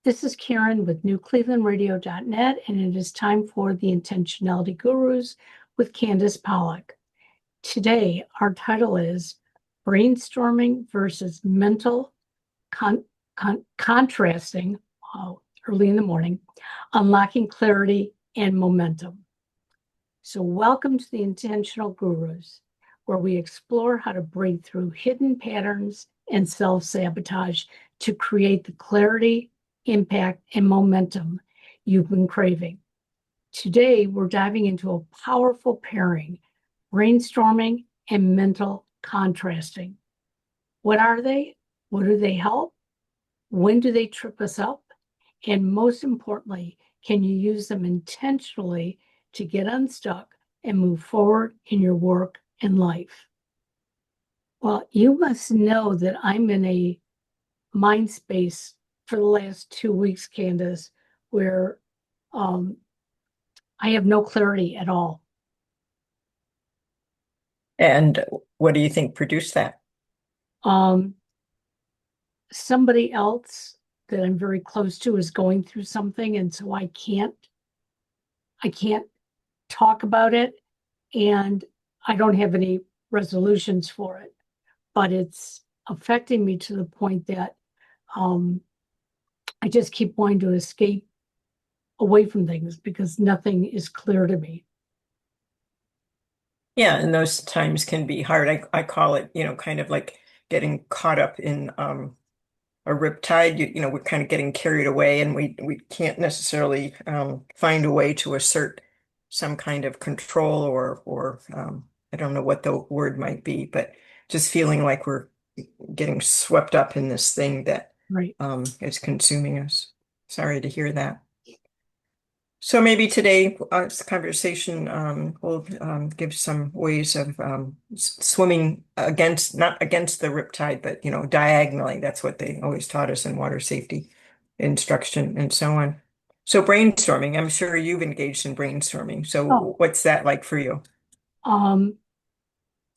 This is Karen with newclevelandradio.net, and it is time for the Intentionality Gurus with Candace Pollock. Today, our title is Brainstorming versus Mental Contrasting, early in the morning, Unlocking Clarity and Momentum. So welcome to the Intentional Gurus, where we explore how to break through hidden patterns and self-sabotage to create the clarity, impact, and momentum you've been craving. Today, we're diving into a powerful pairing, brainstorming and mental contrasting. What are they? What do they help? When do they trip us up? And most importantly, can you use them intentionally to get unstuck and move forward in your work and life? Well, you must know that I'm in a mind space for the last 2 weeks, Candace, where I have no clarity at all. And what do you think produced that? Somebody else that I'm very close to is going through something, and so I can't talk about it, and I don't have any resolutions for it, but it's affecting me to the point that I just keep wanting to escape away from things because nothing is clear to me. Yeah, and those times can be hard. I call it, kind of like getting caught up in a riptide. We're kind of getting carried away, and we can't necessarily find a way to assert some kind of control or I don't know what the word might be, but just feeling like we're getting swept up in this thing that Right. is consuming us. Sorry to hear that. So maybe today, this conversation will give some ways of swimming against, not against the riptide, but diagonally. That's what they always taught us in water safety instruction and so on. So brainstorming, I'm sure you've engaged in brainstorming. Oh, So what's that like for you?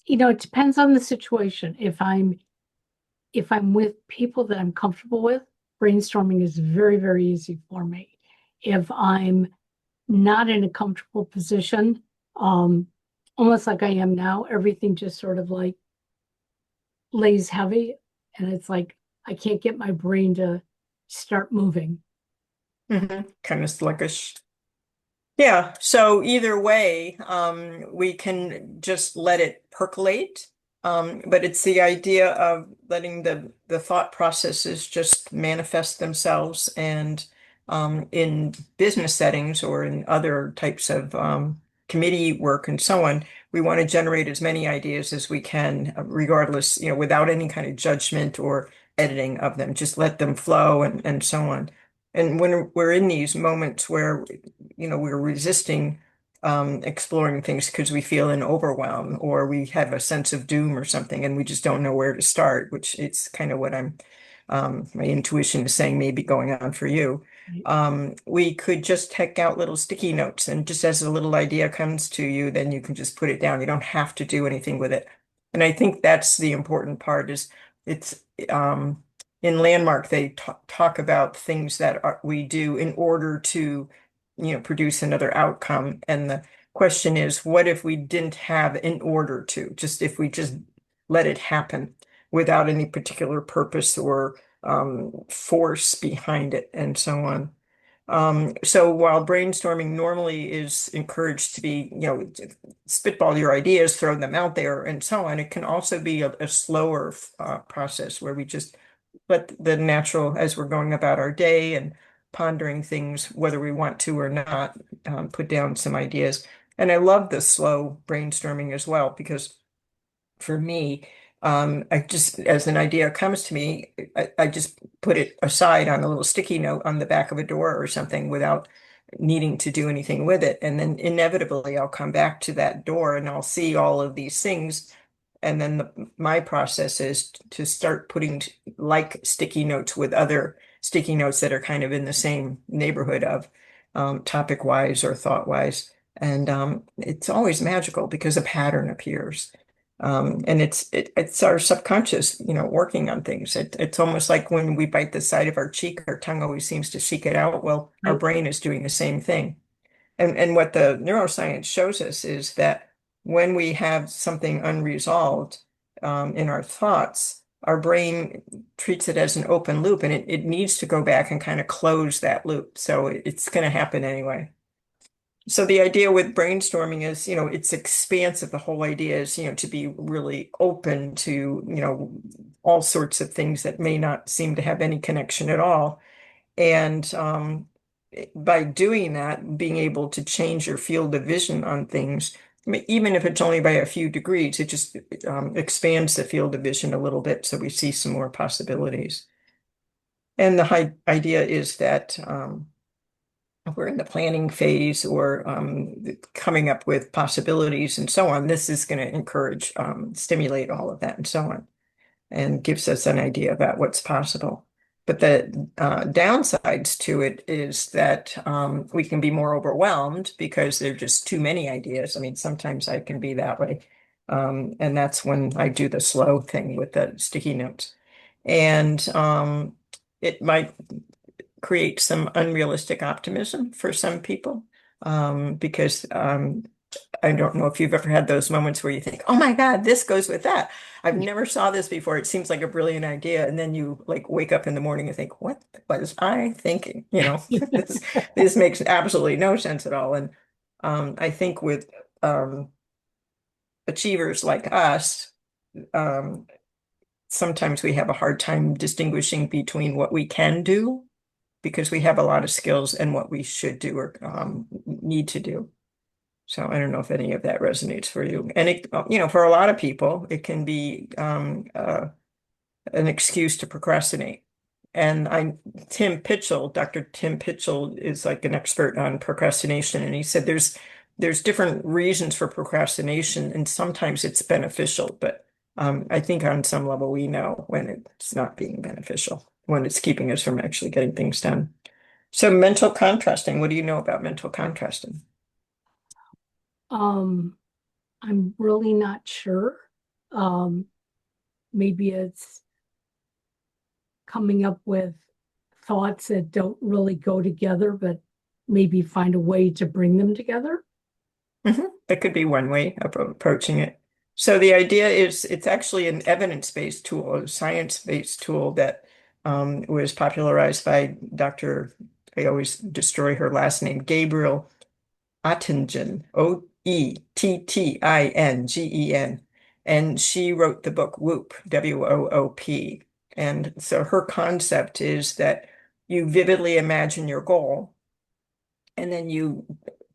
it depends on the situation. If I'm with people that I'm comfortable with, brainstorming is very, very easy for me. If I'm not in a comfortable position, almost like I am now, everything just sort of like lays heavy, and it's like I can't get my brain to start moving. Kind of sluggish. Yeah, so either way, we can just let it percolate. But it's the idea of letting the thought processes just manifest themselves. And in business settings or in other types of committee work and so on, we want to generate as many ideas as we can, regardless, without any kind of judgment or editing of them. Just let them flow and so on. And when we're in these moments where we're resisting exploring things because we feel an overwhelm or we have a sense of doom or something and we just don't know where to start, which it's kind of what my intuition is saying may be going on for you. We could just take out little sticky notes, and just as a little idea comes to you, then you can just put it down. You don't have to do anything with it. And I think that's the important part is it's in Landmark, they talk about things that we do in order to produce another outcome. And the question is, what if we didn't have in order to, just if we just let it happen without any particular purpose or force behind it and so on. So while brainstorming normally is encouraged to be, spitball your ideas, throw them out there and so on, it can also be a slower process where we just let the natural, as we're going about our day and pondering things, whether we want to or not, put down some ideas. And I love the slow brainstorming as well, because for me, I just, as an idea comes to me, I just put it aside on a little sticky note on the back of a door or something without needing to do anything with it. And then inevitably I'll come back to that door and I'll see all of these things. And then my process is to start putting like sticky notes with other sticky notes that are kind of in the same neighborhood of topic wise or thought wise. And it's always magical because a pattern appears. And it's our subconscious, working on things. It's almost like when we bite the side of our cheek, our tongue always seems to seek it out. Well, our Right. brain is doing the same thing. And what the neuroscience shows us is that when we have something unresolved in our thoughts, our brain treats it as an open loop, and it needs to go back and kind of close that loop. So it's going to happen anyway. So the idea with brainstorming is, it's expansive. The whole idea is, to be really open to, all sorts of things that may not seem to have any connection at all. And by doing that, being able to change your field of vision on things, I mean, even if it's only by a few degrees, it just expands the field of vision a little bit so we see some more possibilities. And the idea is that we're in the planning phase or coming up with possibilities and so on. This is going to encourage, stimulate all of that and so on, and gives us an idea about what's possible. But the downsides to it is that we can be more overwhelmed because there are just too many ideas. I mean, sometimes I can be that way. And that's when I do the slow thing with the sticky notes. And it might create some unrealistic optimism for some people because I don't know if you've ever had those moments where you think, oh my God, this goes with that. I've never saw this before. It seems like a brilliant idea. And then you like wake up in the morning and think, what was I thinking? This makes absolutely no sense at all. And I think with achievers like us, um, sometimes we have a hard time distinguishing between what we can do because we have a lot of skills and what we should do or need to do. So I don't know if any of that resonates for you. And for a lot of people, it can be an excuse to procrastinate. And Dr. Tim Pitchell is like an expert on procrastination. And he said there's different reasons for procrastination, and sometimes it's beneficial, but I think on some level we know when it's not being beneficial, when it's keeping us from actually getting things done. So mental contrasting, what do you know about mental contrasting? Um, I'm really not sure. Um, Maybe it's coming up with thoughts that don't really go together, but maybe find a way to bring them together. That could be one way of approaching it. So the idea is it's actually an evidence-based tool, a science-based tool that was popularized by Dr. I always destroy her last name, Gabriel Oettingen, Oettingen. And she wrote the book Whoop, WOOP. And so her concept is that you vividly imagine your goal and then you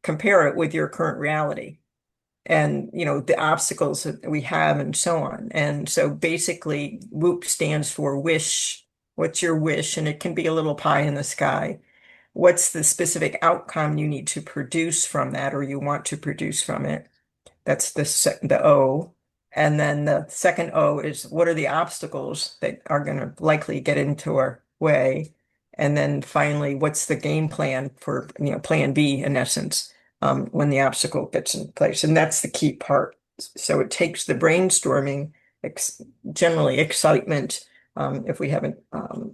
compare it with your current reality and the obstacles that we have and so on. And so basically WHOOP stands for wish. What's your wish? And it can be a little pie in the sky. What's the specific outcome you need to produce from that or you want to produce from it? That's the O. And then the second O is what are the obstacles that are going to likely get into our way? And then finally, what's the game plan for, plan B in essence, when the obstacle gets in place? And that's the key part. So it takes the brainstorming, generally excitement, if we haven't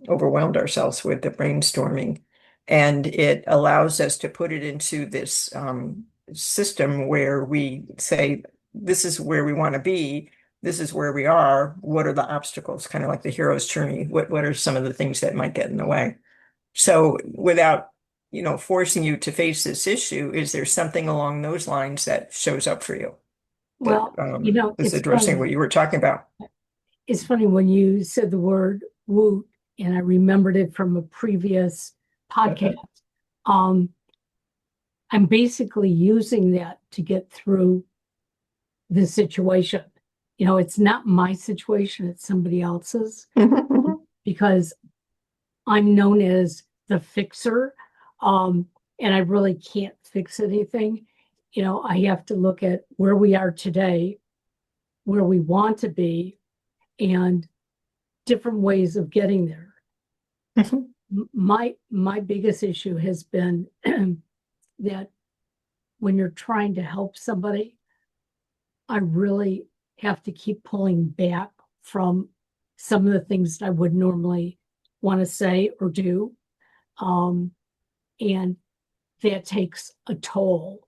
overwhelmed ourselves with the brainstorming, and it allows us to put it into this system where we say, this is where we want to be, this is where we are, what are the obstacles, kind of like the hero's journey, what are some of the things that might get in the way? So without, forcing you to face this issue, is there something along those lines that shows up for you that Well, is addressing what you were talking about? it's funny when you said the word woot, and I remembered it from a previous podcast. Um, I'm basically using that to get through the situation. It's not my situation, it's somebody else's, because I'm known as the fixer. And I really can't fix anything. I have to look at where we are today, where we want to be, and different ways of getting there. My biggest issue has been that when you're trying to help somebody, I really have to keep pulling back from some of the things that I would normally want to say or do. And that takes a toll.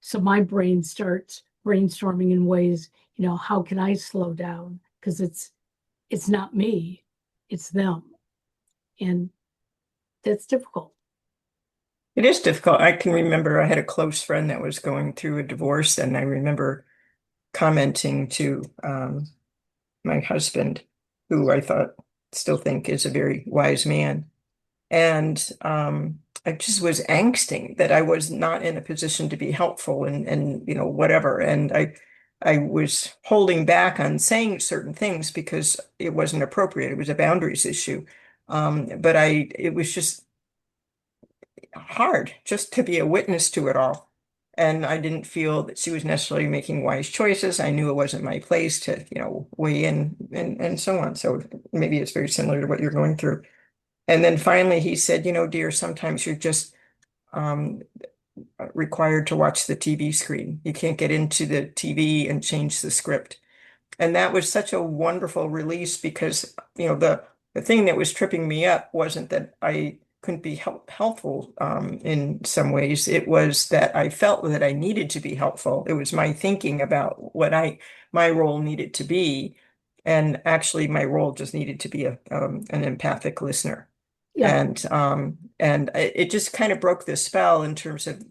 So my brain starts brainstorming in ways, how can I slow down? Because it's not me, it's them. And that's difficult. It is difficult. I can remember I had a close friend that was going through a divorce, and I remember commenting to my husband, who I still think is a very wise man. And I just was angsting that I was not in a position to be helpful and whatever. And I was holding back on saying certain things because it wasn't appropriate. It was a boundaries issue. But it was just hard just to be a witness to it all. And I didn't feel that she was necessarily making wise choices. I knew it wasn't my place to, weigh in and so on. So maybe it's very similar to what you're going through. And then finally he said, dear, sometimes you're just um, required to watch the TV screen. You can't get into the TV and change the script. And that was such a wonderful release because, the thing that was tripping me up wasn't that I couldn't be helpful in some ways. It was that I felt that I needed to be helpful. It was my thinking about what my role needed to be. And actually my role just needed to be an empathic listener. Yeah. And it just kind of broke the spell in terms of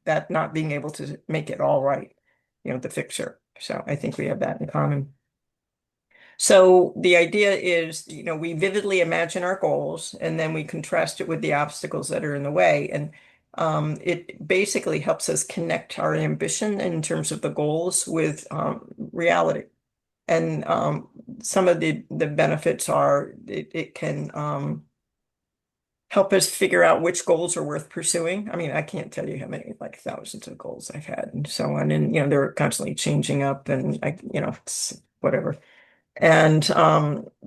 that not being able to make it all right, the fixer. So I think we have that in common. So the idea is, we vividly imagine our goals and then we contrast it with the obstacles that are in the way. And it basically helps us connect our ambition in terms of the goals with reality. And some of the benefits are it can help us figure out which goals are worth pursuing. I mean, I can't tell you how many, like thousands of goals I've had and so on. And, they're constantly changing up and it's whatever. And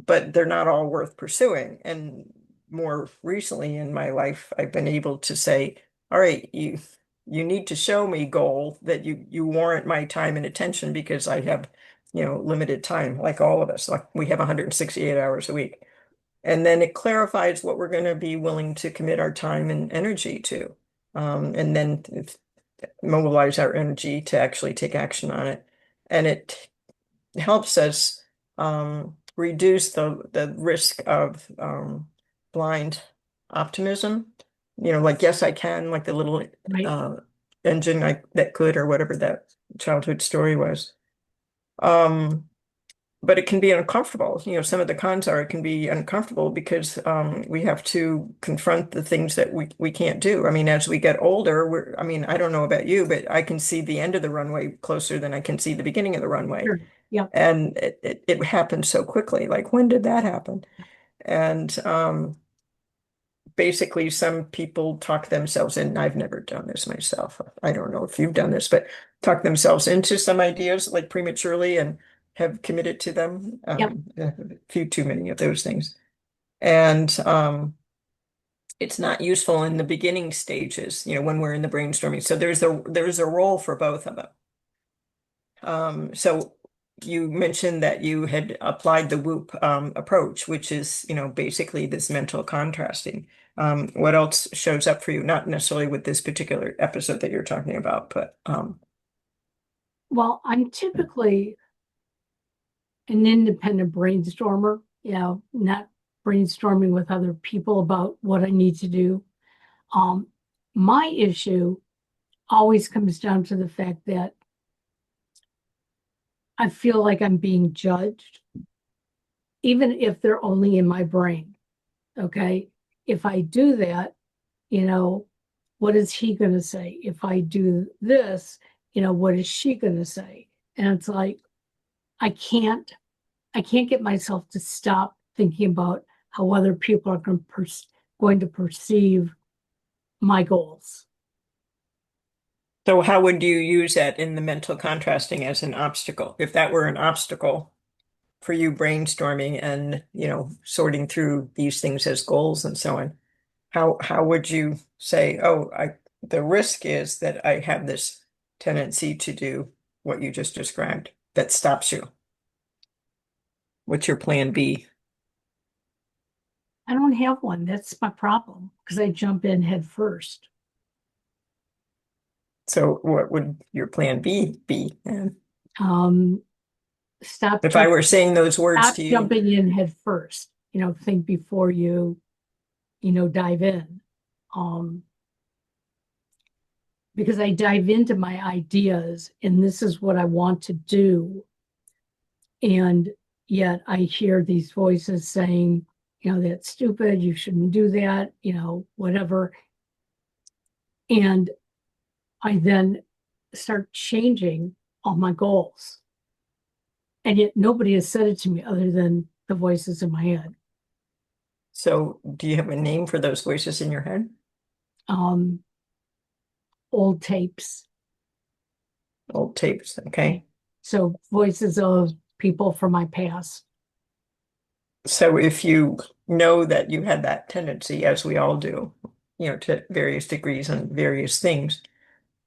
but they're not all worth pursuing. And more recently in my life, I've been able to say, all right, you need to show me, goal, that you warrant my time and attention because I have, limited time, like all of us. Like we have 168 hours a week. And then it clarifies what we're going to be willing to commit our time and energy to. And then mobilize our energy to actually take action on it. And it helps us reduce the risk of blind optimism. Like, yes, I can, like the little Right. engine that could, or whatever that childhood story was. But it can be uncomfortable. Some of the cons are it can be uncomfortable because we have to confront the things that we can't do. I mean, as we get older, I don't know about you, but I can see the end of the runway closer than I can see the beginning of the runway. Sure. Yeah. And it happened so quickly. Like, when did that happen? And basically, some people talk themselves in. I've never done this myself. I don't know if you've done this, but talk themselves into some ideas like prematurely and have committed to them. Yep. A few too many of those things. And it's not useful in the beginning stages, when we're in the brainstorming. So there's a role for both of them. So you mentioned that you had applied the WOOP approach, which is, basically this mental contrasting. What else shows up for you? Not necessarily with this particular episode that you're talking about, but Well, I'm typically an independent brainstormer, not brainstorming with other people about what I need to do. My issue always comes down to the fact that I feel like I'm being judged, even if they're only in my brain. Okay. If I do that, what is he going to say? If I do this, what is she going to say? And it's like, I can't get myself to stop thinking about how other people are going to perceive my goals. so how would you use that in the mental contrasting as an obstacle? If that were an obstacle for you brainstorming and, sorting through these things as goals and so on, how would you say, oh, the risk is that I have this tendency to do what you just described that stops you? What's your plan B? I don't have one. That's my problem because I jump in head first. So what would your plan B be? And Um, if I were saying those words stop to you, jumping in head first. Think before you, dive in. Um, because I dive into my ideas and this is what I want to do. And yet I hear these voices saying, that's stupid, you shouldn't do that, whatever. And I then start changing all my goals. And yet nobody has said it to me other than the voices in my head. so do you have a name for those voices in your head? Um, Old tapes. Old tapes, okay. So voices of people from my past. So if you know that you had that tendency, as we all do, to various degrees and various things,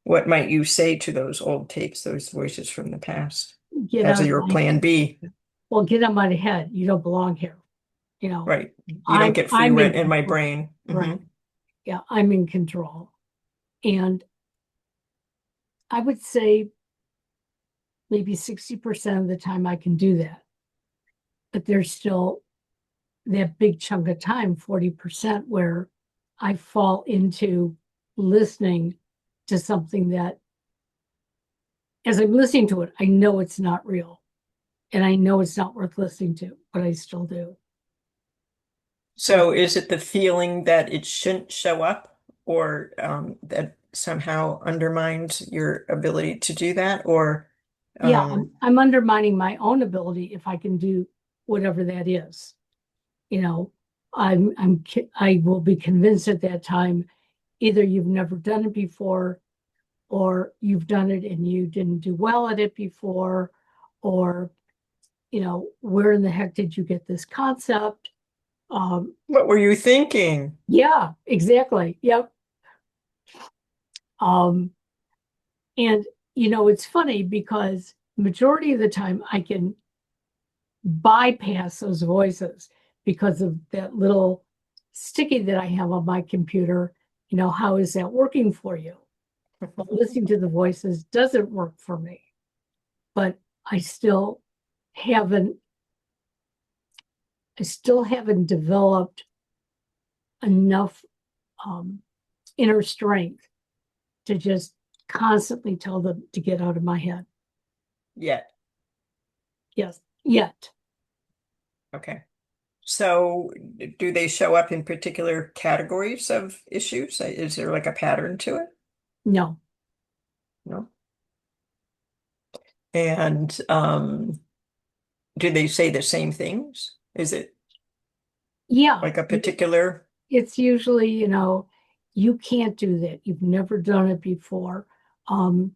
what might you say to those old tapes, those voices from the past, Get as out a of your my plan B? Well, get out of my head. You don't belong here. Right. You don't I'm get free I'm in rent in my control. brain. Right. Yeah, I'm in control. And I would say maybe 60% of the time I can do that. But there's still that big chunk of time, 40%, where I fall into listening to something that, as I'm listening to it, I know it's not real. And I know it's not worth listening to, but I still do. So is it the feeling that it shouldn't show up or that somehow undermines your ability to do that? Or Yeah, um, I'm undermining my own ability if I can do whatever that is. You know, I will be convinced at that time either you've never done it before or you've done it and you didn't do well at it before, or where in the heck did you get this concept? what were you thinking? Yeah, exactly. Yep. Um, and it's funny because majority of the time I can bypass those voices because of that little sticky that I have on my computer. How is that working for you? But listening to the voices doesn't work for me. But I still haven't developed enough um, inner strength to just constantly tell them to get out of my head. Yet. Yes, yet. Okay. So do they show up in particular categories of issues? Is there like a pattern to it? No. No. And do they say the same things? Is it Yeah. like a particular? It's usually, you can't do that. You've never done it before. Um,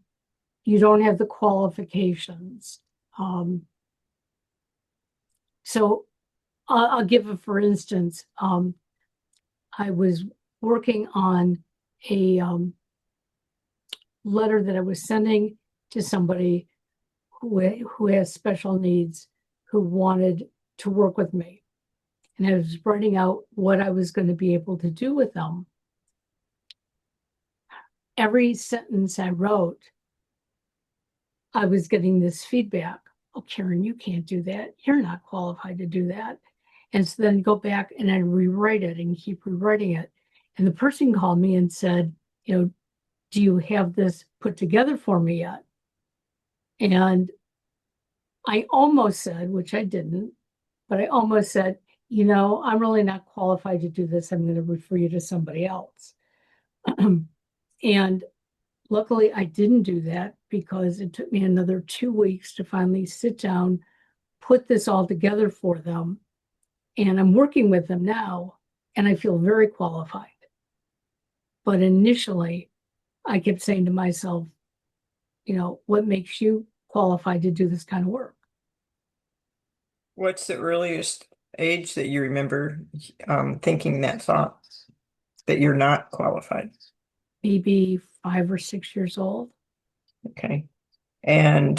you don't have the qualifications. Um, so I'll give it, for instance, I was working on a letter that I was sending to somebody who has special needs who wanted to work with me. And I was writing out what I was going to be able to do with them. Every sentence I wrote, I was getting this feedback. Oh, Karen, you can't do that. You're not qualified to do that. And so then go back and I rewrite it and keep rewriting it. And the person called me and said, do you have this put together for me yet? And I almost said, which I didn't, but I almost said, I'm really not qualified to do this. I'm going to refer you to somebody else. And luckily, I didn't do that because it took me another 2 weeks to finally sit down, put this all together for them. And I'm working with them now, and I feel very qualified. But initially, I kept saying to myself, what makes you qualified to do this kind of work? What's the earliest age that you remember thinking that thought that you're not qualified? Maybe 5 or 6 years old. Okay. And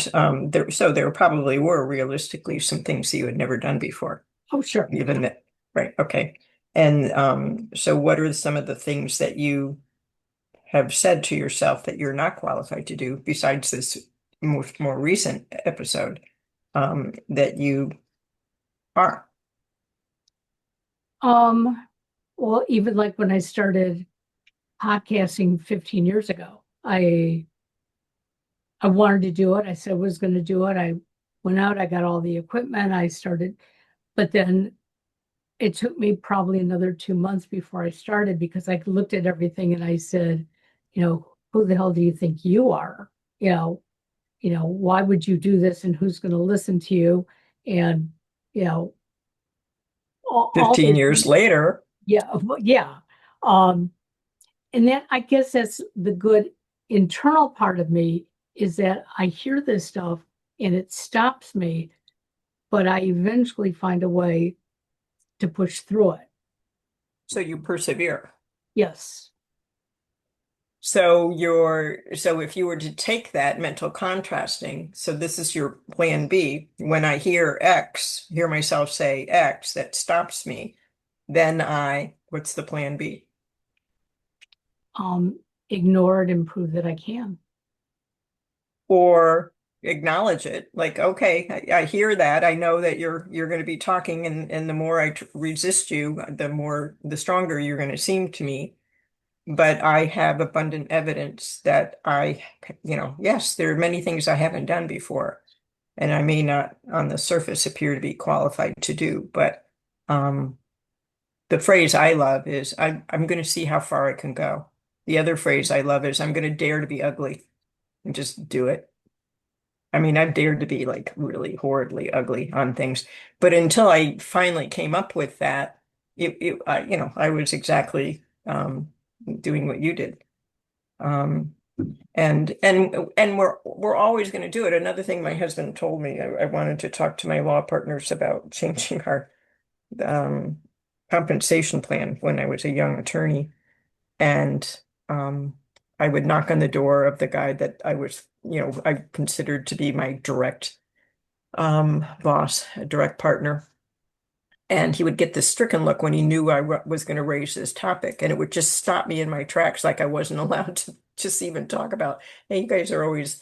there probably were realistically some things that you had never done before, Oh, sure. given that, right? Okay. And so what are some of the things that you have said to yourself that you're not qualified to do besides this more recent episode that you are? Well, even like when I started podcasting 15 years ago, I wanted to do it. I said I was going to do it. I went out, I got all the equipment, I started, but then it took me probably another 2 months before I started because I looked at everything and I said, who the hell do you think you are? Why would you do this and who's going to listen to you? And, you know, all 15 the years things. later. Yeah. Yeah. Um, and that, I guess that's the good internal part of me is that I hear this stuff and it stops me, but I eventually find a way to push through it. So you persevere. Yes. So if you were to take that mental contrasting, so this is your plan B, when I hear myself say X, that stops me, then what's the plan B? Um, Ignore it and prove that I can. Or acknowledge it. Like, okay, I hear that. I know that you're going to be talking, and the more I resist you, the stronger you're going to seem to me. But I have abundant evidence that yes, there are many things I haven't done before, and I may not on the surface appear to be qualified to do, but um, the phrase I love is I'm going to see how far I can go. The other phrase I love is I'm going to dare to be ugly and just do it. I mean, I've dared to be like really horridly ugly on things, but until I finally came up with that, I was exactly doing what you did. Um, and we're always going to do it. Another thing my husband told me, I wanted to talk to my law partners about changing our um, compensation plan when I was a young attorney, and um, I would knock on the door of the guy that I considered to be my direct boss, a direct partner. And he would get this stricken look when he knew I was going to raise this topic. And it would just stop me in my tracks, like I wasn't allowed to just even talk about, hey, you guys are always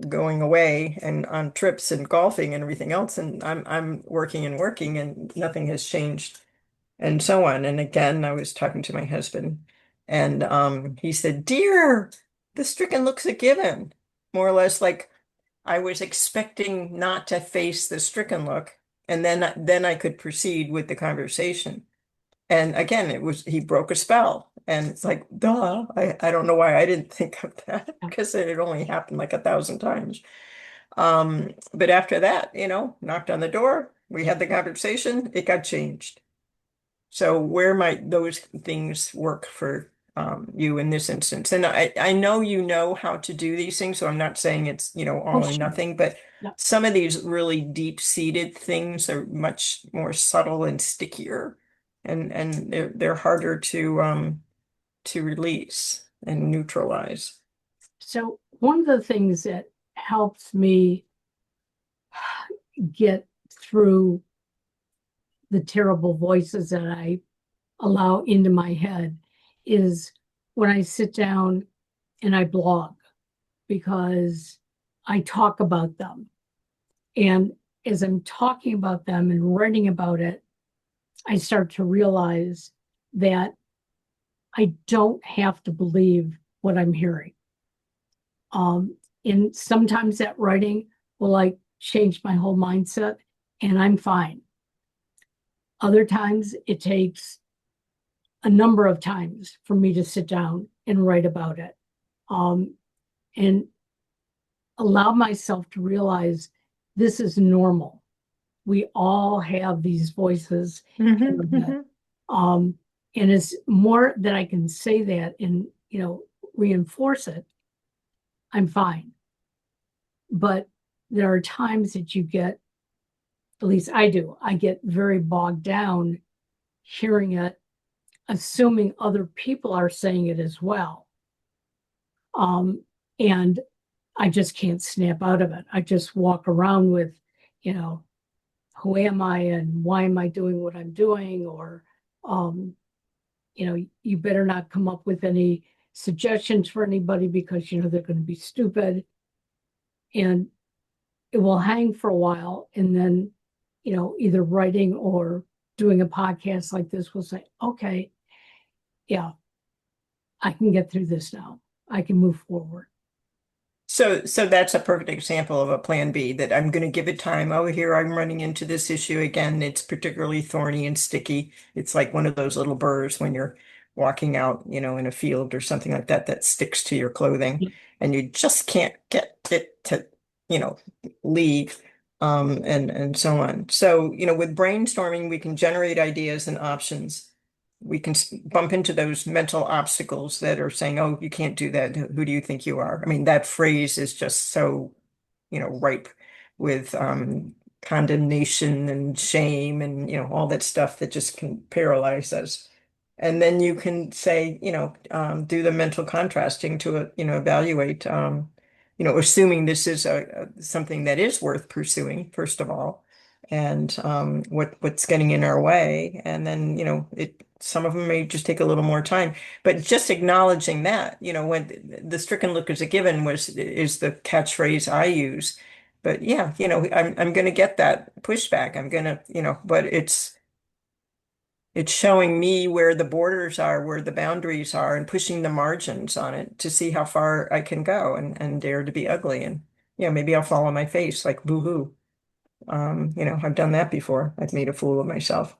going away and on trips and golfing and everything else. And I'm working and working and nothing has changed and so on. And again, I was talking to my husband and he said, Dear, the stricken look's a given. More or less like I was expecting not to face the stricken look, and then I could proceed with the conversation. And again, he broke a spell. And it's like, duh, I don't know why I didn't think of that because it had only happened like 1,000 times. But after that, knocked on the door, we had the conversation, it got changed. So where might those things work for you in this instance? And I know you know how to do these things, so I'm not saying it's, Oh, all or sure. nothing, but Yeah. some of these really deep-seated things are much more subtle and stickier, and they're harder to release and neutralize. So one of the things that helps me get through the terrible voices that I allow into my head is when I sit down and I blog because I talk about them. And as I'm talking about them and writing about it, I start to realize that I don't have to believe what I'm hearing. And sometimes that writing will like change my whole mindset and I'm fine. Other times it takes a number of times for me to sit down and write about it. And allow myself to realize this is normal. We all have these voices in our head. And it's more that I can say that and, reinforce it, I'm fine. But there are times that you get, at least I do, I get very bogged down hearing it, assuming other people are saying it as well. And I just can't snap out of it. I just walk around with, you know, who am I and why am I doing what I'm doing? Or, you better not come up with any suggestions for anybody because, they're going to be stupid. And it will hang for a while. And then, either writing or doing a podcast like this will say, okay, yeah, I can get through this now. I can move forward. So that's a perfect example of a plan B, that I'm going to give it time. Oh, here I'm running into this issue again. It's particularly thorny and sticky. It's like one of those little burrs when you're walking out, in a field or something like that, that sticks to your clothing and you just can't get it to, leave, and so on. So, with brainstorming, we can generate ideas and options. We can bump into those mental obstacles that are saying, oh, you can't do that. Who do you think you are? I mean, that phrase is just so, ripe with condemnation and shame and, all that stuff that just can paralyze us. And then you can say, do the mental contrasting to, evaluate, assuming this is something that is worth pursuing, first of all, and what's getting in our way. And then, some of them may just take a little more time, but just acknowledging that, when the stricken look is a given is the catchphrase I use. But yeah, I'm going to get that pushback. I'm going to, but it's showing me where the borders are, where the boundaries are, and pushing the margins on it to see how far I can go and dare to be ugly. And, maybe I'll fall on my face like boo-hoo. I've done that before. I've made a fool of myself.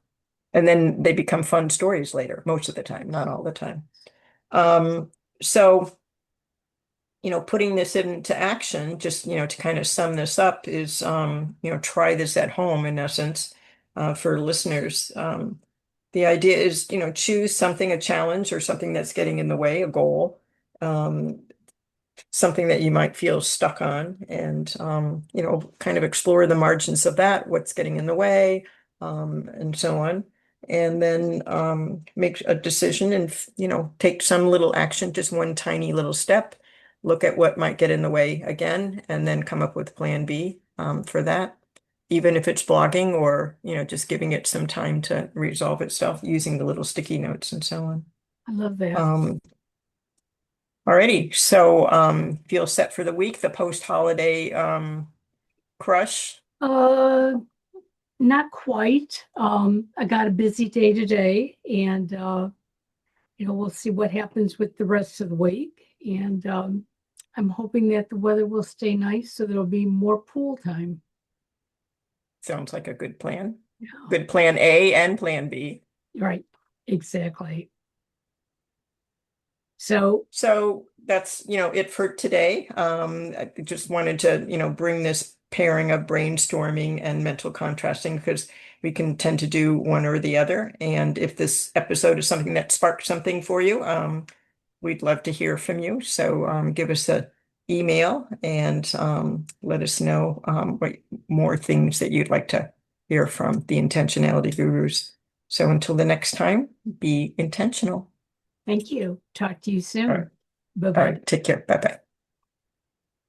And then they become fun stories later, most of the time, not all the time. So, putting this into action, just, to kind of sum this up is, try this at home in essence, for listeners. The idea is, choose something, a challenge or something that's getting in the way, a goal, something that you might feel stuck on, and, kind of explore the margins of that, what's getting in the way, and so on. And then make a decision and, take some little action, just one tiny little step, look at what might get in the way again, and then come up with plan B for that. Even if it's blogging or, just giving it some time to resolve itself using the little sticky notes and so on. I love that. Alrighty, so feel set for the week, the post-holiday crush. Not quite. I got a busy day today, and we'll see what happens with the rest of the week. And I'm hoping that the weather will stay nice so there'll be more pool time. Sounds like a good plan. Yeah. Good plan A and plan B. Right, exactly. So that's, it for today. I just wanted to, bring this pairing of brainstorming and mental contrasting because we can tend to do one or the other. And if this episode is something that sparked something for you, we'd love to hear from you. So give us an email and let us know what more things that you'd like to hear from the Intentionality Gurus. So until the next time, be intentional. thank you. Talk to you soon. All right. Bye-bye. All right. Take care. Bye-bye.